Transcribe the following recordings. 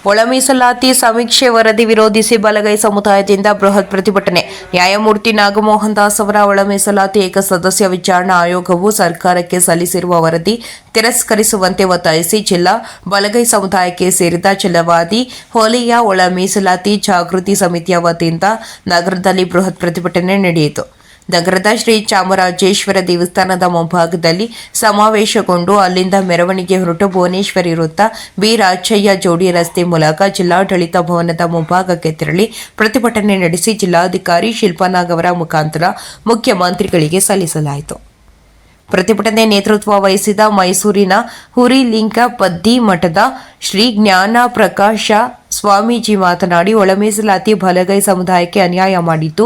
ಒಳ ಮೀಸಲಾತಿ ಸಮೀಕ್ಷೆ ವರದಿ ವಿರೋಧಿಸಿ ಬಲಗೈ ಸಮುದಾಯದಿಂದ ಬೃಹತ್ ಪ್ರತಿಭಟನೆ. ನ್ಯಾಯಮೂರ್ತಿ ನಾಗಮೋಹನ್ ದಾಸ್ ಅವರ ಒಳ ಮೀಸಲಾತಿ ಏಕಸದಸ್ಯ ವಿಚಾರಣಾ ಆಯೋಗವು ಸರ್ಕಾರಕ್ಕೆ ಸಲ್ಲಿಸಿರುವ ವರದಿ ತಿರಸ್ಕರಿಸುವಂತೆ ಒತ್ತಾಯಿಸಿ ಜಿಲ್ಲಾ ಬಲಗೈ ಸಮುದಾಯಕ್ಕೆ ಸೇರಿದ ಛಲವಾದಿ ಹೊಲೆಯ ಒಳ ಮೀಸಲಾತಿ ಜಾಗೃತಿ ಸಮಿತಿಯ ವತಿಯಿಂದ ನಗರದಲ್ಲಿ ಬೃಹತ್ ಪ್ರತಿಭಟನೆ ನಡೆಯಿತು. ನಗರದ ಶ್ರೀ ಚಾಮರಾಜೇಶ್ವರ ದೇವಸ್ಥಾನದ ಮುಂಭಾಗದಲ್ಲಿ ಸಮಾವೇಶಗೊಂಡು ಅಲ್ಲಿಂದ ಮೆರವಣಿಗೆ ಹೊರಟು ಭುವನೇಶ್ವರಿ ವೃತ್ತ, ಬಿ ರಾಜಯ್ಯ ಜೋಡಿ ರಸ್ತೆ ಮೂಲಕ ಜಿಲ್ಲಾಡಳಿತ ಭವನದ ಮುಂಭಾಗಕ್ಕೆ ತೆರಳಿ ಪ್ರತಿಭಟನೆ ನಡೆಸಿ ಜಿಲ್ಲಾಧಿಕಾರಿ ಶಿಲ್ಪಾನಾಗ್ ಅವರ ಮುಖಾಂತರ ಮುಖ್ಯಮಂತ್ರಿಗಳಿಗೆ ಸಲ್ಲಿಸಲಾಯಿತು. ಪ್ರತಿಭಟನೆ ನೇತೃತ್ವ ವಹಿಸಿದ ಮೈಸೂರಿನ ಹುರಿಲಿಂಗಪದ್ದಿ ಮಠದ ಶ್ರೀ ಜ್ಞಾನ ಪ್ರಕಾಶ ಸ್ವಾಮೀಜಿ ಮಾತನಾಡಿ, ಒಳ ಮೀಸಲಾತಿ ಬಲಗೈ ಸಮುದಾಯಕ್ಕೆ ಅನ್ಯಾಯ ಮಾಡಿದ್ದು,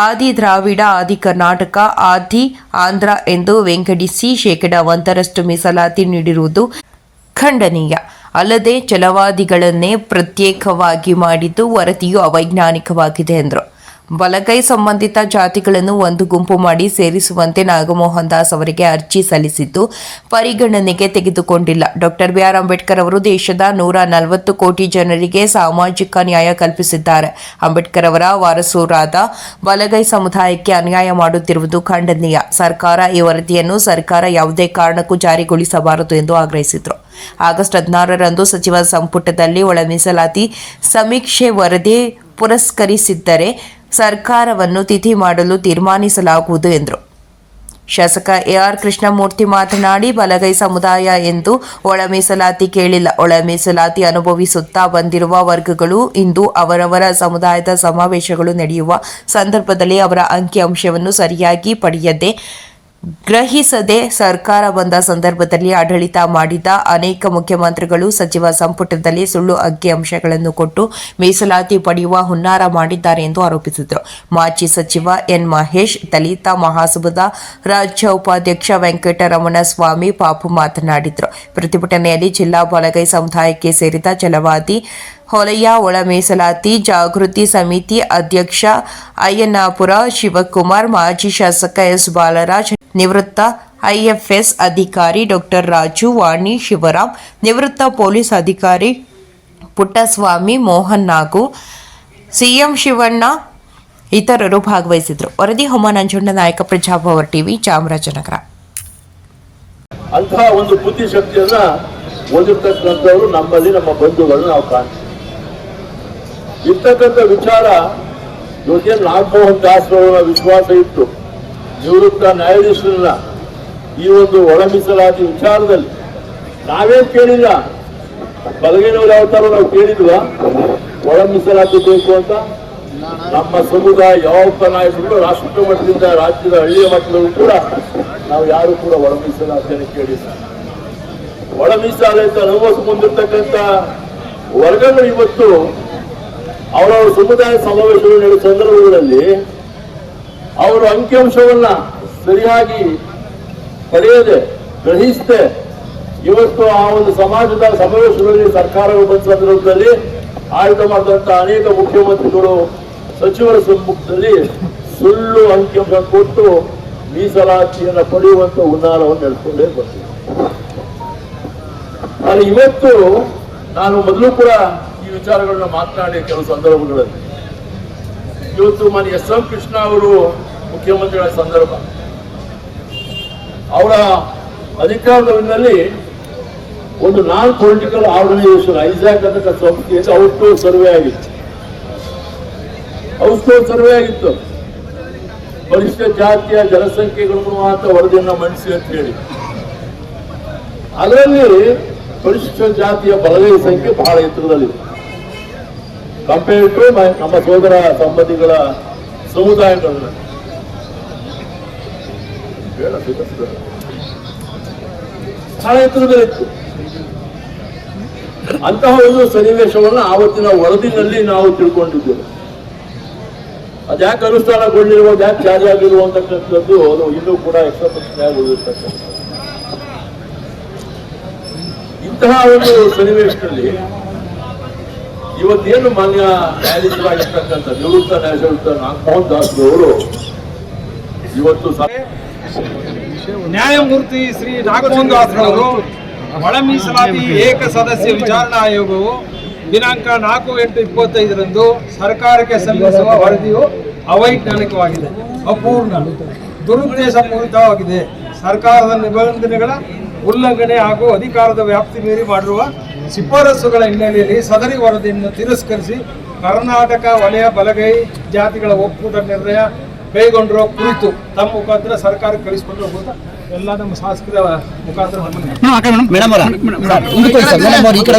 ಆದಿ ದ್ರಾವಿಡ, ಆದಿ ಕರ್ನಾಟಕ, ಆದಿ ಆಂಧ್ರ ಎಂದು ವಿಂಗಡಿಸಿ 1% ಮೀಸಲಾತಿ ನೀಡಿರುವುದು ಖಂಡನೀಯ. ಅಲ್ಲದೆ ಛಲವಾದಿಗಳನ್ನೇ ಪ್ರತ್ಯೇಕವಾಗಿ ಮಾಡಿದ್ದು ವರದಿಯು ಅವೈಜ್ಞಾನಿಕವಾಗಿದೆ ಎಂದರು. ಬಲಗೈ ಸಂಬಂಧಿತ ಜಾತಿಗಳನ್ನು ಒಂದು ಗುಂಪು ಮಾಡಿ ಸೇರಿಸುವಂತೆ ನಾಗಮೋಹನ್ ದಾಸ್ ಅವರಿಗೆ ಅರ್ಜಿ ಸಲ್ಲಿಸಿದ್ದು ಪರಿಗಣನೆಗೆ ತೆಗೆದುಕೊಂಡಿಲ್ಲ. Doctor B R. ಅಂಬೇಡ್ಕರ್ ಅವರು ದೇಶದ 140 ಕೋಟಿ ಜನರಿಗೆ ಸಾಮಾಜಿಕ ನ್ಯಾಯ ಕಲ್ಪಿಸಿದ್ದಾರೆ. ಅಂಬೇಡ್ಕರ್ ಅವರ ವಾರಸುರಾದ ಬಲಗೈ ಸಮುದಾಯಕ್ಕೆ ಅನ್ಯಾಯ ಮಾಡುತ್ತಿರುವುದು ಖಂಡನೀಯ. ಸರ್ಕಾರ ಈ ವರದಿಯನ್ನು ಯಾವುದೇ ಕಾರಣಕ್ಕೂ ಜಾರಿಗೊಳಿಸಬಾರದು ಎಂದು ಆಗ್ರಹಿಸಿದರು. ಆಗಸ್ಟ್ 16ರಂದು ಸಚಿವ ಸಂಪುಟದಲ್ಲಿ ಒಳ ಮೀಸಲಾತಿ ಸಮೀಕ್ಷೆ ವರದಿ ಪುರಸ್ಕರಿಸಿದ್ದರೆ ಸರ್ಕಾರವನ್ನು ತಿಥಿ ಮಾಡಲು ತೀರ್ಮಾನಿಸಲಾಗುವುದು ಎಂದರು. ಶಾಸಕ ಎ.ಆರ್. ಕೃಷ್ಣಮೂರ್ತಿ ಮಾತನಾಡಿ, ಬಲಗೈ ಸಮುದಾಯ ಎಂದು ಒಳ ಮೀಸಲಾತಿ ಕೇಳಿಲ್ಲ. ಒಳ ಮೀಸಲಾತಿ ಅನುಭವಿಸುತ್ತಾ ಬಂದಿರುವ ವರ್ಗಗಳು ಇಂದು ಅವರವರ ಸಮುದಾಯದ ಸಮಾವೇಶಗಳು ನಡೆಯುವ ಸಂದರ್ಭದಲ್ಲಿ ಅವರ ಅಂಕಿಅಂಶವನ್ನು ಸರಿಯಾಗಿ ಪಡೆಯದೆ ಗ್ರಹಿಸದೆ ಸರ್ಕಾರ ಬಂದ ಸಂದರ್ಭದಲ್ಲಿ ಆಡಳಿತ ಮಾಡಿದ ಅನೇಕ ಮುಖ್ಯಮಂತ್ರಿಗಳು ಸಚಿವ ಸಂಪುಟದಲ್ಲಿ ಸುಳ್ಳು ಅಂಕಿಅಂಶಗಳನ್ನು ಕೊಟ್ಟು ಮೀಸಲಾತಿ ಪಡೆಯುವ ಹುನ್ನಾರ ಮಾಡಿದ್ದಾರೆ ಎಂದು ಆರೋಪಿಸಿದರು. ಮಾಜಿ ಸಚಿವ ಎನ್. ಮಹೇಶ್, ದಲಿತ ಮಹಾಸಭಾದ ರಾಜ್ಯ ಉಪಾಧ್ಯಕ್ಷ ವೆಂಕಟರಮಣ ಸ್ವಾಮಿ ಪಾಪು ಮಾತನಾಡಿದರು. ಪ್ರತಿಭಟನೆಯಲ್ಲಿ ಜಿಲ್ಲಾ ಬಲಗೈ ಸಮುದಾಯಕ್ಕೆ ಸೇರಿದ ಛಲವಾದಿ ಹೊಲೆಯ ಒಳ ಮೀಸಲಾತಿ ಜಾಗೃತಿ ಸಮಿತಿ ಅಧ್ಯಕ್ಷ ಅಯ್ಯನಾಪುರ ಶಿವಕುಮಾರ್, ಮಾಜಿ ಶಾಸಕ ಎಸ್. ಬಾಲರಾಜ್, ನಿವೃತ್ತ ಐಎಫ್ಎಸ್ ಅಧಿಕಾರಿ ಡಾಕ್ಟರ್ ರಾಜು, ವಾಣಿ ಶಿವರಾಮ್, ನಿವೃತ್ತ ಪೊಲೀಸ್ ಅಧಿಕಾರಿ ಪುಟ್ಟಸ್ವಾಮಿ, ಮೋಹನ್ ನಾಗು, ಸಿಎಂ ಶಿವಣ್ಣ ಇತರರು ಭಾಗವಹಿಸಿದರು. ವರದಿ ಹೊಮ ನಂಜುಂಡ ನಾಯಕ, ಪ್ರಜಾಭವರ್ ಟಿವಿ, ಚಾಮರಾಜನಗರ. ಅಂತಹ ಒಂದು ಬುದ್ಧಿಶಕ್ತಿಯನ್ನ ಹೊಂದಿರತಕ್ಕಂಥವರು ನಮ್ಮಲ್ಲಿ ನಮ್ಮ ಬಂಧುಗಳು ನಾವು ಕಾಣ್ತೀವಿ. ಇರ್ತಕ್ಕಂಥ ವಿಚಾರ ಇವತ್ತೇನು ನಾಗಮೋಹನ್ ದಾಸ್ ಅವರ ವಿಶ್ವಾಸ ಇತ್ತು, ನಿವೃತ್ತ ನ್ಯಾಯಾಧೀಶರನ್ನ ಈ ಒಂದು ಒಳ ಮೀಸಲಾತಿ ವಿಚಾರದಲ್ಲಿ ನಾವೇನ್ ಕೇಳಿಲ್ಲ. ಬಲಗೈನವ್ರು ಯಾವ ತರ ನಾವು ಕೇಳಿದ್ವಾ ಒಳ ಮೀಸಲಾತಿ ಬೇಕು ಅಂತ? ನಮ್ಮ ಸಮುದಾಯ ಯಾವ ನಾಯಕರು ರಾಷ್ಟ್ರ ಮಟ್ಟದಿಂದ ರಾಜ್ಯದ ಹಳ್ಳಿಯ ಮಟ್ಟದಲ್ಲೂ ಕೂಡ ನಾವು ಯಾರು ಕೂಡ ಒಳ ಮೀಸಲಾತಿಯನ್ನು ಕೇಳಿಲ್ಲ. ಒಳ ಮೀಸಲಾತಿ ಅನುಭವಿಸಿಕೊಂಡಿರ್ತಕ್ಕಂಥ ವರ್ಗಗಳು ಇವತ್ತು ಅವರವರ ಸಮುದಾಯ ಸಮಾವೇಶಗಳು ನಡೆಯುವ ಸಂದರ್ಭಗಳಲ್ಲಿ ಅವರು ಅಂಕಿಅಂಶವನ್ನ ಸರಿಯಾಗಿ ಪಡೆಯದೆ ಗ್ರಹಿಸದೆ ಇವತ್ತು ಆ ಒಂದು ಸಮಾಜದ ಸಮಾವೇಶಗಳಲ್ಲಿ ಸರ್ಕಾರಗಳು ಬಂದ ಸಂದರ್ಭದಲ್ಲಿ ಆಡಳಿತ ಮಾಡಿದಂಥ ಅನೇಕ ಮುಖ್ಯಮಂತ್ರಿಗಳು ಸಚಿವರ ಸಮ್ಮುಖದಲ್ಲಿ ಸುಳ್ಳು ಅಂಕಿಅಂಶ ಕೊಟ್ಟು ಮೀಸಲಾತಿಯನ್ನು ಪಡೆಯುವಂತ ಹುನ್ನಾರವನ್ನು ನಡೆಸಿಕೊಂಡೇ ಬರ್ತೀವಿ. ಆದರೆ ಇವತ್ತು ನಾನು ಮೊದಲು ಕೂಡ ಈ ವಿಚಾರಗಳನ್ನ ಮಾತನಾಡಿ ಕೆಲವು ಸಂದರ್ಭಗಳಲ್ಲಿ, ಇವತ್ತು ಮಾನ್ಯ ಎಸ್. ಎಂ. ಕೃಷ್ಣ ಅವರು ಮುಖ್ಯಮಂತ್ರಿಗಳ ಸಂದರ್ಭ, ಅವರ ಅಧಿಕಾರದಲ್ಲಿ ಒಂದು ನಾನ್ ಪೊಲಿಟಿಕಲ್ ಆರ್ಗನೈಸೇಷನ್ ಐಸಾಕ್ ಅಂತ ಸಂಸ್ಥೆಯಿಂದ ಔಟ್ಡೋರ್ ಸರ್ವೆ ಆಗಿತ್ತು. ಪರಿಷ್ಠ ಜಾತಿಯ ಜನಸಂಖ್ಯೆಗಳನ್ನು ಅಂತ ವರದಿಯನ್ನು ಮಂಡಿಸಿ ಅಂತ ಹೇಳಿ, ಅದರಲ್ಲಿ ಪರಿಶಿಷ್ಟ ಜಾತಿಯ ಬಲಗೈ ಸಂಖ್ಯೆ ಬಹಳ ಎತ್ತರದಲ್ಲಿದೆ ಕಂಪೇರ್ ಟು ನಮ್ಮ ಸೋದರ ಸಂಬಂಧಿಗಳ ಸಮುದಾಯಗಳನ್ನ. ಬಹಳ ಎತ್ತರದಲ್ಲಿತ್ತು. ಅಂತಹ ಒಂದು ಸನ್ನಿವೇಶವನ್ನು ಆವತ್ತಿನ ವರದಿನಲ್ಲಿ ನಾವು ತಿಳ್ಕೊಂಡಿದ್ದೇವೆ. ಅದ್ಯಾಕೆ ಅನುಷ್ಠಾನಗೊಂಡಿರುವುದು, ಯಾಕೆ ಜಾರಿ ಆಗಿರುವಂತಕ್ಕಂಥದ್ದು ಅದು ಇನ್ನೂ ಕೂಡ ಯಕ್ಷಪ್ರಶ್ನೆಯಾಗಿ ಉಳಿದಿರ್ತಕ್ಕಂಥ ಇಂತಹ ಒಂದು ಸನ್ನಿವೇಶದಲ್ಲಿ ಇವತ್ತೇನು ಮಾನ್ಯ ನ್ಯಾಯಾಧೀಶರಾಗಿರ್ತಕ್ಕಂಥ ನಿವೃತ್ತ ನ್ಯಾಯಾಧೀಶ ನಾಗಮೋಹನ್ ದಾಸ್ ಅವರು ಇವತ್ತು ನ್ಯಾಯಮೂರ್ತಿ ಶ್ರೀ ನಾಗಮೋಹನ್ ದಾಸ್ ಅವರು ಒಳ ಮೀಸಲಾತಿ ಏಕ ಸದಸ್ಯ ವಿಚಾರಣಾ ಆಯೋಗವು ದಿನಾಂಕ 4/8/25 ಸರ್ಕಾರಕ್ಕೆ ಸಲ್ಲಿಸುವ ವರದಿಯು ಅವೈಜ್ಞಾನಿಕವಾಗಿದೆ, ಅಪೂರ್ಣ, ದುರುದ್ದೇಶಪೂರಿತವಾಗಿದೆ. ಸರ್ಕಾರದ ನಿಬಂಧನೆಗಳ ಉಲ್ಲಂಘನೆ ಹಾಗೂ ಅಧಿಕಾರದ ವ್ಯಾಪ್ತಿ ಮೀರಿ ಮಾಡಿರುವ ಶಿಫಾರಸುಗಳ ಹಿನ್ನೆಲೆಯಲ್ಲಿ ಸದರಿ ವರದಿಯನ್ನು ತಿರಸ್ಕರಿಸಿ ಕರ್ನಾಟಕ ವಲಯ ಬಲಗೈ ಜಾತಿಗಳ ಒಕ್ಕೂಟ ನಿರ್ಣಯ ಕೈಗೊಂಡಿರುವ ಕುರಿತು ತಮ್ಮ ಮುಖಾಂತರ ಸರ್ಕಾರಕ್ಕೆ ಕಳಿಸಿಕೊಂಡು ಹೋಗುತ್ತಾ ಎಲ್ಲ ನಮ್ಮ ಶಾಸಕರ ಮುಖಾಂತರ ಮೇಡಮ್ ಅವ್ರು ಈ ಕಡೆ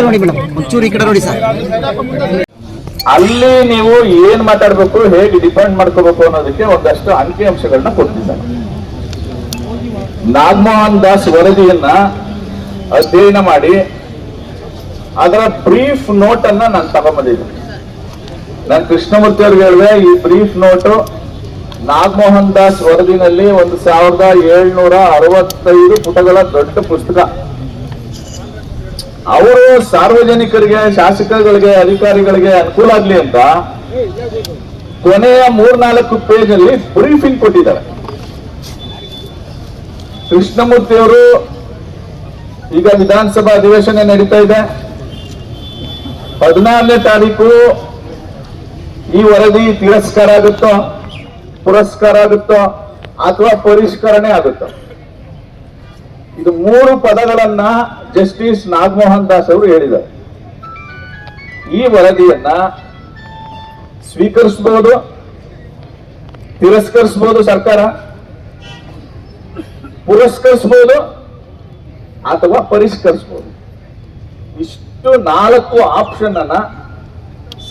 ನೋಡಿ ಮೇಡಮ್, ಒಂಚೂರು ಈ ಕಡೆ ನೋಡಿ ಸರ್. ಅಲ್ಲಿ ನೀವು ಏನ್ ಮಾತಾಡ್ಬೇಕು, ಹೇಗೆ ಡಿಪೆಂಡ್ ಮಾಡ್ಕೋಬೇಕು ಅನ್ನೋದಕ್ಕೆ ಒಂದಷ್ಟು ಅಂಕಿ ಅಂಶಗಳನ್ನ ಕೊಡ್ತಿದ್ದಾರೆ. ನಾಗಮೋಹನ್ ದಾಸ್ ವರದಿಯನ್ನ ಅಧ್ಯಯನ ಮಾಡಿ ಅದರ ಬ್ರೀಫ್ ನೋಟ್ ಅನ್ನ ನಾನು ತಗೊಂಬಂದಿದ್ದೀನಿ. ನಾನು ಕೃಷ್ಣಮೂರ್ತಿ ಅವ್ರಿಗೆ ಹೇಳಿದೆ, ಈ ಬ್ರೀಫ್ ನೋಟು ನಾಗಮೋಹನ್ ದಾಸ್ ವರದಿನಲ್ಲಿ 1765 ಪುಟಗಳ ದೊಡ್ಡ ಪುಸ್ತಕ. ಅವರು ಸಾರ್ವಜನಿಕರಿಗೆ, ಶಾಸಕರಿಗೆ, ಅಧಿಕಾರಿಗಳಿಗೆ ಅನುಕೂಲ ಆಗ್ಲಿ ಅಂತ ಕೊನೆಯ 3-4 ಪೇಜ್ ಅಲ್ಲಿ ಬ್ರೀಫಿಂಗ್ ಕೊಟ್ಟಿದ್ದಾರೆ. ಕೃಷ್ಣಮೂರ್ತಿ ಅವರು ಈಗ ವಿಧಾನಸಭಾ ಅಧಿವೇಶನ ನಡೀತಾ ಇದೆ. 14ನೇ ತಾರೀಕು ಈ ವರದಿ ತಿರಸ್ಕಾರ ಆಗುತ್ತೋ, ಪುರಸ್ಕಾರ ಆಗುತ್ತೋ ಅಥವಾ ಪರಿಷ್ಕರಣೆ ಆಗುತ್ತೋ, ಇದು 3 ಪದಗಳನ್ನ ಜಸ್ಟಿಸ್ ನಾಗಮೋಹನ್ ದಾಸ್ ಅವರು ಹೇಳಿದ್ದಾರೆ. ಈ ವರದಿಯನ್ನ ಸ್ವೀಕರಿಸಬಹುದು, ತಿರಸ್ಕರಿಸಬಹುದು ಸರ್ಕಾರ, ಪುರಸ್ಕರಿಸಬಹುದು ಅಥವಾ ಪರಿಷ್ಕರಿಸಬಹುದು. ಇಷ್ಟು 4 ಆಪ್ಷನ್ ಅನ್ನ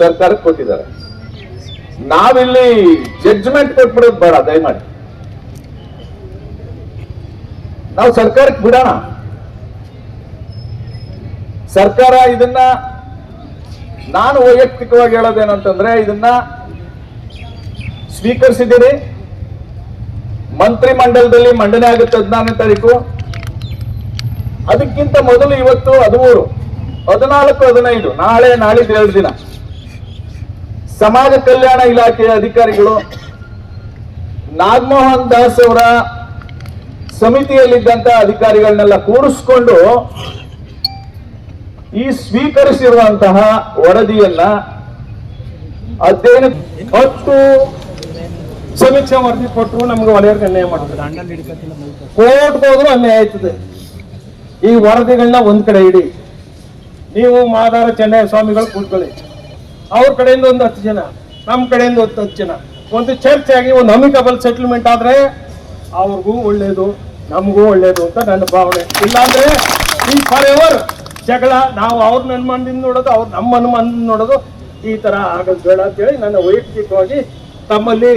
ಸರ್ಕಾರಕ್ಕೆ ಕೊಟ್ಟಿದ್ದಾರೆ. ನಾವಿಲ್ಲಿ ಜಡ್ಜ್ಮೆಂಟ್ ಕೊಟ್ಬಿಡೋದು ಬೇಡ, ದಯಮಾಡಿ ನಾವು ಸರ್ಕಾರಕ್ಕೆ ಬಿಡೋಣ. ಸರ್ಕಾರ ಇದನ್ನ, ನಾನು ವೈಯಕ್ತಿಕವಾಗಿ ಹೇಳೋದೇನಂತಂದ್ರೆ, ಇದನ್ನ ಸ್ವೀಕರಿಸಿದ್ದೀರಿ, ಮಂತ್ರಿ ಮಂಡಲದಲ್ಲಿ ಮಂಡನೆ ಆಗುತ್ತೆ 14ನೇ ತಾರೀಕು. ಅದಕ್ಕಿಂತ ಮೊದಲು ಇವತ್ತು 13, 14, 15 ನಾಳೆ ನಾಳಿದ್ದು 2 ದಿನ ಸಮಾಜ ಕಲ್ಯಾಣ ಇಲಾಖೆಯ ಅಧಿಕಾರಿಗಳು ನಾಗಮೋಹನ್ ದಾಸ್ ಅವರ ಸಮಿತಿಯಲ್ಲಿದ್ದಂತ ಅಧಿಕಾರಿಗಳನ್ನೆಲ್ಲ ಕೂಡಿಸ್ಕೊಂಡು ಈ ಸ್ವೀಕರಿಸಿರುವಂತಹ ವರದಿಯನ್ನ ಅಧ್ಯಯನ 10 ಸಮೀಕ್ಷಾ ವರದಿ ಕೊಟ್ಟರು ನಮ್ಗೆ ವಲಯರಿಗೆ ಅನ್ಯಾಯ ಮಾಡ್ತಾರೆ. ಕೋರ್ಟ್ಗೆ ಹೋದ್ರು ಅನ್ಯಾಯ ಆಯ್ತದೆ. ಈ ವರದಿಗಳನ್ನ ಒಂದ್ ಕಡೆ ಇಡಿ. ನೀವು ಮಾದಾರ ಚೆನ್ನಯ್ಯ ಸ್ವಾಮಿಗಳು ಕೂತ್ಕೊಳ್ಳಿ, ಅವ್ರ ಕಡೆಯಿಂದ ಒಂದು 10 ಜನ, ನಮ್ಮ ಕಡೆಯಿಂದ ಒಂದು 10 ಜನ, ಒಂದು ಚರ್ಚೆ ಆಗಿ ಒಂದು ಅಮಿಕಬಲ್ ಸೆಟಲ್ಮೆಂಟ್ ಆದ್ರೆ ಅವ್ರಿಗೂ ಒಳ್ಳೇದು, ನಮಗೂ ಒಳ್ಳೇದು ಅಂತ ನನ್ನ ಭಾವನೆ. ಇಲ್ಲಾಂದ್ರೆ ಈ ಫಾರ್ ಎವರ್ ಜಗಳ, ನಾವು ಅವ್ರನ್ನ ಅನುಮಾನದಿಂದ ನೋಡೋದು, ಅವ್ರು ನಮ್ಮ ಅನುಮಾನದಿಂದ ನೋಡೋದು, ಈ ತರ ಆಗೋದು ಬೇಡ ಅಂತೇಳಿ ನನ್ನ ವೈಯಕ್ತಿಕವಾಗಿ ತಮ್ಮಲ್ಲಿ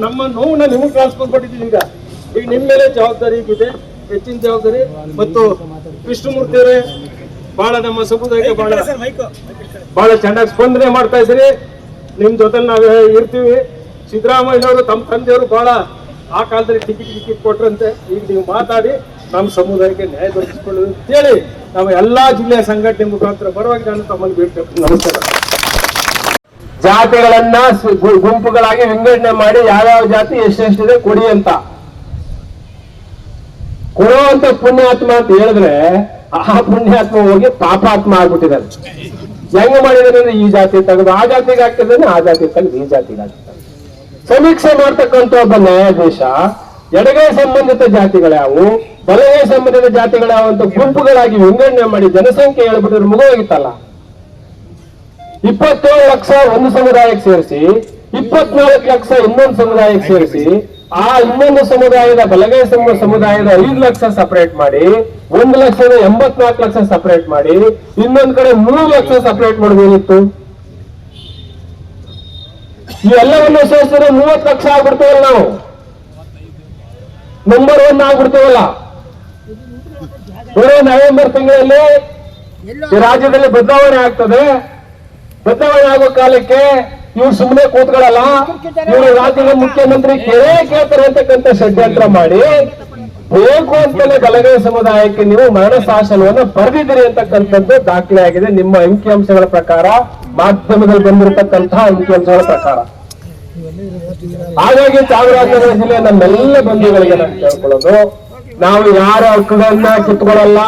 ನಮ್ಮ ನೋವನ್ನ ನಿಮಗೆ ಟ್ರಾನ್ಸ್ಫರ್ ಕೊಟ್ಟಿದ್ದೀನಿ. ಈಗ ನಿಮ್ಮ ಮೇಲೆ ಜವಾಬ್ದಾರಿ ಇದೆ, ಹೆಚ್ಚಿನ ಜವಾಬ್ದಾರಿ. ಮತ್ತು ಕೃಷ್ಣಮೂರ್ತಿಯವರೇ, ಬಹಳ ನಮ್ಮ ಸಮುದಾಯಕ್ಕೆ ಬಹಳ ಚೆನ್ನಾಗಿ ಸ್ಪಂದನೆ ಮಾಡ್ತಾ ಇದ್ದೀರಿ. ನಿಮ್ ಜೊತೆ ನಾವೇ ಇರ್ತೀವಿ. ಸಿದ್ದರಾಮಯ್ಯನವರು ತಮ್ಮ ತಂದೆಯವರು ಬಹಳ ಆ ಕಾಲದಲ್ಲಿ ಟಿಕೆಟ್ ಕೊಟ್ರಂತೆ. ಈಗ ನೀವು ಮಾತಾಡಿ ನಮ್ಮ ಸಮುದಾಯಕ್ಕೆ ನ್ಯಾಯ ದೊರಕಿಸಿಕೊಳ್ಳುವುದು ಅಂತೇಳಿ ನಾವು ಎಲ್ಲಾ ಜಿಲ್ಲೆಯ ಸಂಘಟನೆ ಮುಖಾಂತರ ಬರುವಾಗ ನಾನು ತಮ್ಮಲ್ಲಿ ಭೇಟಿ. ನಮಸ್ಕಾರ. ಜಾತಿಗಳನ್ನ ಗುಂಪುಗಳಾಗಿ ವಿಂಗಡಣೆ ಮಾಡಿ ಯಾವ್ಯಾವ ಜಾತಿ ಎಷ್ಟೆಷ್ಟಿದೆ ಕೊಡಿ ಅಂತ ಕೊಡುವಂತ ಪುಣ್ಯಾತ್ಮ ಅಂತ ಹೇಳಿದ್ರೆ, ಆ ಪುಣ್ಯಾತ್ಮ ಹೋಗಿ ಪಾಪಾತ್ಮ ಆಗ್ಬಿಟ್ಟಿದ್ದಾರೆ. ಹೆಂಗ್ ಮಾಡಿದ್ರೆ ಈ ಜಾತಿ ತೆಗೆದು ಆ ಜಾತಿಗೆ ಹಾಕಿದ್ರೆ, ಆ ಜಾತಿ ತೆಗೆದು ಈ ಜಾತಿಗೆ ಹಾಕಿದ್ದಾರೆ. ಸಮೀಕ್ಷೆ ಮಾಡ್ತಕ್ಕಂಥ ಒಬ್ಬ ನ್ಯಾಯಾಧೀಶ ಎಡಗೈ ಸಂಬಂಧಿತ ಜಾತಿಗಳ್ಯಾವು, ಬಲಗೈ ಸಂಬಂಧಿತ ಜಾತಿಗಳ್ಯಾವು ಅಂತ ಗುಂಪುಗಳಾಗಿ ವಿಂಗಡಣೆ ಮಾಡಿ ಜನಸಂಖ್ಯೆ ಹೇಳ್ಬಿಟ್ಟಿದ್ರೆ ಮುಗಿದೋಗಿತ್ತಲ್ಲ. 27 ಲಕ್ಷ ಒಂದು ಸಮುದಾಯಕ್ಕೆ ಸೇರಿಸಿ, 24 ಲಕ್ಷ ಇನ್ನೊಂದು ಸಮುದಾಯಕ್ಕೆ ಸೇರಿಸಿ, ಆ ಇನ್ನೊಂದು ಸಮುದಾಯದ ಬಲಗೈ ಸಮುದಾಯದ 5 ಲಕ್ಷ ಸಪರೇಟ್ ಮಾಡಿ, 1,84,00,000 ಸಪರೇಟ್ ಮಾಡಿ, ಇನ್ನೊಂದ್ ಕಡೆ 3 ಲಕ್ಷ ಸಪರೇಟ್ ಮಾಡಬೇಕಿತ್ತು. ಇವೆಲ್ಲವನ್ನು ಸೇರಿಸಿದ್ರೆ 30 ಲಕ್ಷ ಆಗ್ಬಿಡ್ತೇವಲ್ಲ, ನಾವು ನಂಬರ್ 1 ಆಗ್ಬಿಡ್ತೇವಲ್ಲ. ನವೆಂಬರ್ ತಿಂಗಳಲ್ಲಿ ರಾಜ್ಯದಲ್ಲಿ ಬದಲಾವಣೆ ಆಗ್ತದೆ. ಬದಲಾವಣೆ ಆಗೋ ಕಾಲಕ್ಕೆ ಇವ್ರು ಸುಮ್ಮನೆ ಕೂತ್ಕೊಳ್ಳಲ್ಲ. ಇವರು ರಾಜ್ಯದ ಮುಖ್ಯಮಂತ್ರಿ ಕೇಳ್ತಾರೆ ಅಂತಕ್ಕಂಥ ಷಡ್ಯಂತ್ರ ಮಾಡಿ ಬೇಕು ಅಂತಲೇ ಬಲಗೈ ಸಮುದಾಯಕ್ಕೆ ನೀವು ಮರಣ ಶಾಸನವನ್ನು ಬರೆದಿದ್ದೀರಿ ಅಂತಕ್ಕಂಥದ್ದು ದಾಖಲೆ ಆಗಿದೆ ನಿಮ್ಮ ಅಂಕಿಅಂಶಗಳ ಪ್ರಕಾರ, ಮಾಧ್ಯಮದಲ್ಲಿ ಬಂದಿರತಕ್ಕಂತಹ ಅಂಕಿಅಂಶಗಳ ಪ್ರಕಾರ. ಹಾಗಾಗಿ ಚಾಮರಾಜನಗರ ಜಿಲ್ಲೆಯ ನಮ್ಮೆಲ್ಲ ಬಂಧುಗಳಿಗೆ ನಾನು ಕೇಳ್ಕೊಳ್ಳೋದು, ನಾವು ಯಾರ ಹಕ್ಕುಗಳನ್ನ ಕಿತ್ಕೊಳ್ಳಲ್ಲ.